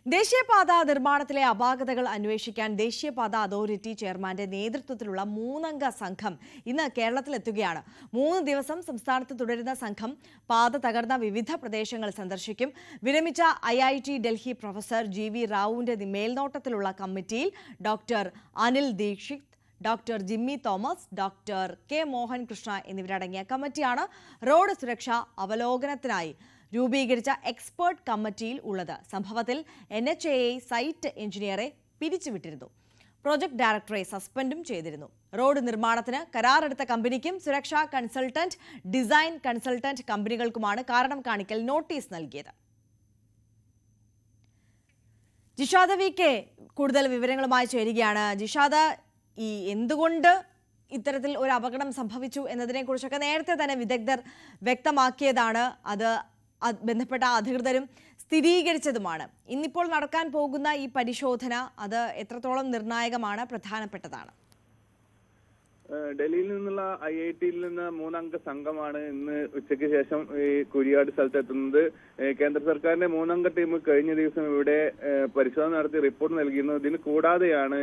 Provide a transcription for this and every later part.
ദേശീയപാത നിർമ്മാണത്തിലെ അപാകതകൾ അന്വേഷിക്കാൻ ദേശീയപാത അതോറിറ്റി ചെയർമാന്റെ നേതൃത്വത്തിലുള്ള 3-അംഗ സംഘം ഇന്ന് കേരളത്തിലെത്തുകയാണ്. 3 ദിവസം സംസ്ഥാനത്ത് തുടരുന്ന സംഘം പാത തകർന്ന വിവിധ പ്രദേശങ്ങൾ സന്ദർശിക്കും. വിരമിച്ച IIT ഡൽഹി പ്രൊഫസർ GV റാവുവിന്റെ മേൽനോട്ടത്തിലുള്ള കമ്മിറ്റിയിൽ doctor Anil Dikshit, doctor Jimmy Thomas, doctor K Mohankrishna എന്നിവരടങ്ങിയ കമ്മിറ്റിയാണ് റോഡ് സുരക്ഷാ അവലോകനത്തിനായി രൂപീകരിച്ച എക്സ്പേർട്ട് കമ്മിറ്റിയിൽ ഉള്ളത്. സംഭവത്തിൽ NHAI സൈറ്റ് എഞ്ചിനീയറെ പിരിച്ചുവിട്ടിരുന്നു. പ്രോജക്ട് ഡയറക്ടറെ സസ്പെൻഡും ചെയ്തിരുന്നു. റോഡ് നിർമ്മാണത്തിന് കരാറെടുത്ത കമ്പനിക്കും സുരക്ഷാ കൺസൾട്ടന്റ്, ഡിസൈൻ കൺസൾട്ടന്റ് കമ്പനികൾക്കുമാണ് കാരണം കാണിക്കൽ നോട്ടീസ് നൽകിയത്. ജിഷാദ VK കൂടുതൽ വിവരങ്ങളുമായി ചേരുകയാണ്. ജിഷാദ, എന്തുകൊണ്ട് ഇത്തരത്തിൽ ഒരു അപകടം സംഭവിച്ചു എന്നതിനെ കുറിച്ചൊക്കെ നേരത്തെ തന്നെ വിദഗ്ധർ വ്യക്തമാക്കിയതാണ്. അത് ബന്ധപ്പെട്ട അധികൃതരും സ്ഥിരീകരിച്ചതുമാണ്. ഇന്നിപ്പോൾ നടക്കാൻ പോകുന്ന ഈ പരിശോധന അത് എത്രത്തോളം നിർണായകമാണ്, പ്രധാനപ്പെട്ടതാണ്? ഡൽഹിയിൽ നിന്നുള്ള IITയിൽ നിന്ന് 3-അംഗ സംഘമാണ് ഇന്ന് ഉച്ചയ്ക്ക് ശേഷം ഈ കുരിയാട് സ്ഥലത്തെത്തുന്നത്. കേന്ദ്ര സർക്കാരിന്റെ 3-അംഗ ടീം കഴിഞ്ഞ ദിവസം ഇവിടെ പരിശോധന നടത്തി റിപ്പോർട്ട് നൽകിയിരുന്നു. ഇതിന് കൂടാതെയാണ്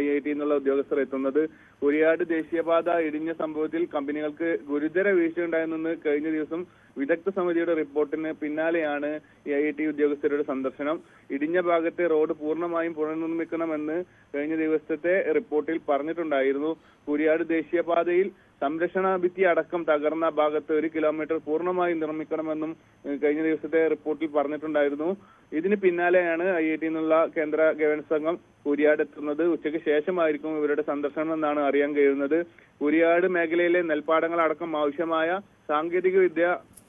IIT എന്നുള്ള ഉദ്യോഗസ്ഥർ എത്തുന്നത്. കുരിയാട് ദേശീയപാത ഇടിഞ്ഞ സംഭവത്തിൽ കമ്പനികൾക്ക് ഗുരുതര വീഴ്ചയുണ്ടായെന്ന് കഴിഞ്ഞ ദിവസം വിദഗ്ധ സമിതിയുടെ റിപ്പോർട്ടിന് പിന്നാലെയാണ് IIT ഉദ്യോഗസ്ഥരുടെ സന്ദർശനം. ഇടിഞ്ഞ ഭാഗത്തെ റോഡ് പൂർണ്ണമായും പുനർനിർമ്മിക്കണമെന്ന് കഴിഞ്ഞ ദിവസത്തെ റിപ്പോർട്ടിൽ പറഞ്ഞിട്ടുണ്ടായിരുന്നു. കുരിയാട് ദേശീയപാതയിൽ സംരക്ഷണ ഭിത്തി അടക്കം തകർന്ന ഭാഗത്ത് 1 കിലോമീറ്റർ പൂർണ്ണമായും നിർമ്മിക്കണമെന്നും കഴിഞ്ഞ ദിവസത്തെ റിപ്പോർട്ടിൽ പറഞ്ഞിട്ടുണ്ടായിരുന്നു. ഇതിന് പിന്നാലെയാണ് IIT എന്നുള്ള കേന്ദ്ര ഗവേഷണ സംഘം കുരിയാട് എത്തുന്നത്. ഉച്ചയ്ക്ക് ശേഷമായിരിക്കും ഇവരുടെ സന്ദർശനം എന്നാണ് അറിയാൻ കഴിയുന്നത്. കുരിയാട് മേഖലയിലെ നെൽപ്പാടങ്ങളടക്കം ആവശ്യമായ സാങ്കേതിക വിദ്യ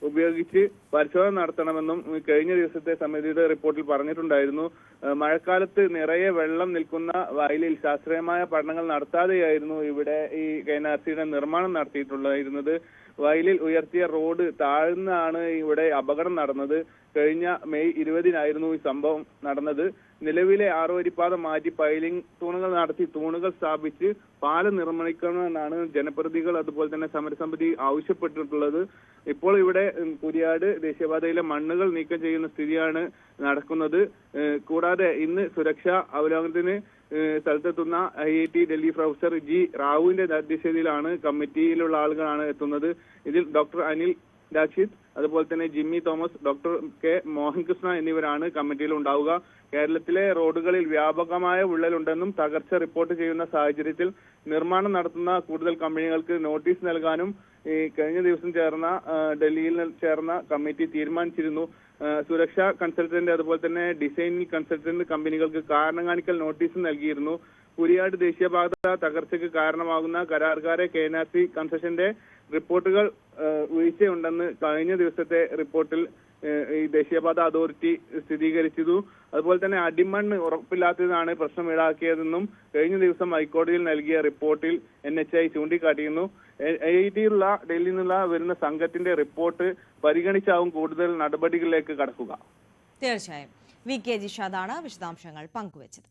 ഉപയോഗിച്ച് പരിശോധന നടത്തണമെന്നും കഴിഞ്ഞ ദിവസത്തെ സമിതിയുടെ റിപ്പോർട്ടിൽ പറഞ്ഞിട്ടുണ്ടായിരുന്നു. മഴക്കാലത്ത് നിറയെ വെള്ളം നിൽക്കുന്ന വയലിൽ ശാസ്ത്രീയമായ പഠനങ്ങൾ നടത്താതെയായിരുന്നു ഇവിടെ ഈ KNRCയുടെ നിർമ്മാണം നടത്തിയിട്ടുണ്ടായിരുന്നത്. വയലിൽ ഉയർത്തിയ റോഡ് താഴ്ന്നാണ് ഇവിടെ അപകടം നടന്നത്. കഴിഞ്ഞ മെയ് 20-നായിരുന്നു ഈ സംഭവം നടന്നത്. നിലവിലെ 6 വരിപ്പാത മാറ്റി പൈലിംഗ് തൂണുകൾ നടത്തി തൂണുകൾ സ്ഥാപിച്ച് പാലം നിർമ്മിക്കണമെന്നാണ് ജനപ്രതിനിധികൾ അതുപോലെ തന്നെ സമരസമിതി ആവശ്യപ്പെട്ടിട്ടുള്ളത്. ഇപ്പോൾ ഇവിടെ കുരിയാട് ദേശീയപാതയിലെ മണ്ണുകൾ നീക്കം ചെയ്യുന്ന സ്ഥിതിയാണ് നടക്കുന്നത്. കൂടാതെ ഇന്ന് സുരക്ഷാ അവലോകനത്തിന് സ്ഥലത്തെത്തുന്ന IIT ഡൽഹി പ്രൊഫസർ G റാവുവിന്റെ അധ്യക്ഷതയിലാണ് കമ്മിറ്റിയിലുള്ള ആളുകളാണ് എത്തുന്നത്. ഇതിൽ ഡോക്ടർ അനിൽ ദീക്ഷിത്, അതുപോലെ തന്നെ ജിമ്മി തോമസ്, ഡോക്ടർ കെ മോഹൻകൃഷ്ണ എന്നിവരാണ് കമ്മിറ്റിയിൽ ഉണ്ടാവുക. കേരളത്തിലെ റോഡുകളിൽ വ്യാപകമായ വിള്ളലുണ്ടെന്നും തകർച്ച റിപ്പോർട്ട് ചെയ്യുന്ന സാഹചര്യത്തിൽ നിർമ്മാണം നടത്തുന്ന കൂടുതൽ കമ്പനികൾക്ക് നോട്ടീസ് നൽകാനും കഴിഞ്ഞ ദിവസം ഡൽഹിയിൽ ചേർന്ന കമ്മിറ്റി തീരുമാനിച്ചിരുന്നു. സുരക്ഷാ കൺസൾട്ടന്റ് അതുപോലെ തന്നെ ഡിസൈനിങ് കൺസൾട്ടന്റ് കമ്പനികൾക്ക് കാരണം കാണിക്കൽ നോട്ടീസ് നൽകിയിരുന്നു. കുരിയാട് ദേശീയപാത തകർച്ചയ്ക്ക് കാരണമാകുന്ന കരാറുകാരെ KNRC കൺസെഷന്റെ റിപ്പോർട്ടുകൾ വീഴ്ചയുണ്ടെന്ന് കഴിഞ്ഞ ദിവസത്തെ റിപ്പോർട്ടിൽ ഈ ദേശീയപാത അതോറിറ്റി സ്ഥിരീകരിച്ചിരുന്നു. അതുപോലെ തന്നെ അടിമണ്ണ് ഉറപ്പില്ലാത്തതാണ് പ്രശ്നം ഈടാക്കിയതെന്നും കഴിഞ്ഞ ദിവസം ഹൈക്കോടതിയിൽ നൽകിയ റിപ്പോർട്ടിൽ NHAI ചൂണ്ടിക്കാട്ടിയിരുന്നു. IITയിലുള്ള ഡൽഹിയിൽ നിന്നുള്ള വരുന്ന സംഘത്തിന്റെ റിപ്പോർട്ട് പരിഗണിച്ചാവും കൂടുതൽ നടപടികളിലേക്ക് കടക്കുക. തീർച്ചയായും VK ജിഷാദാണ് വിശദാംശങ്ങൾ പങ്കുവച്ചത്.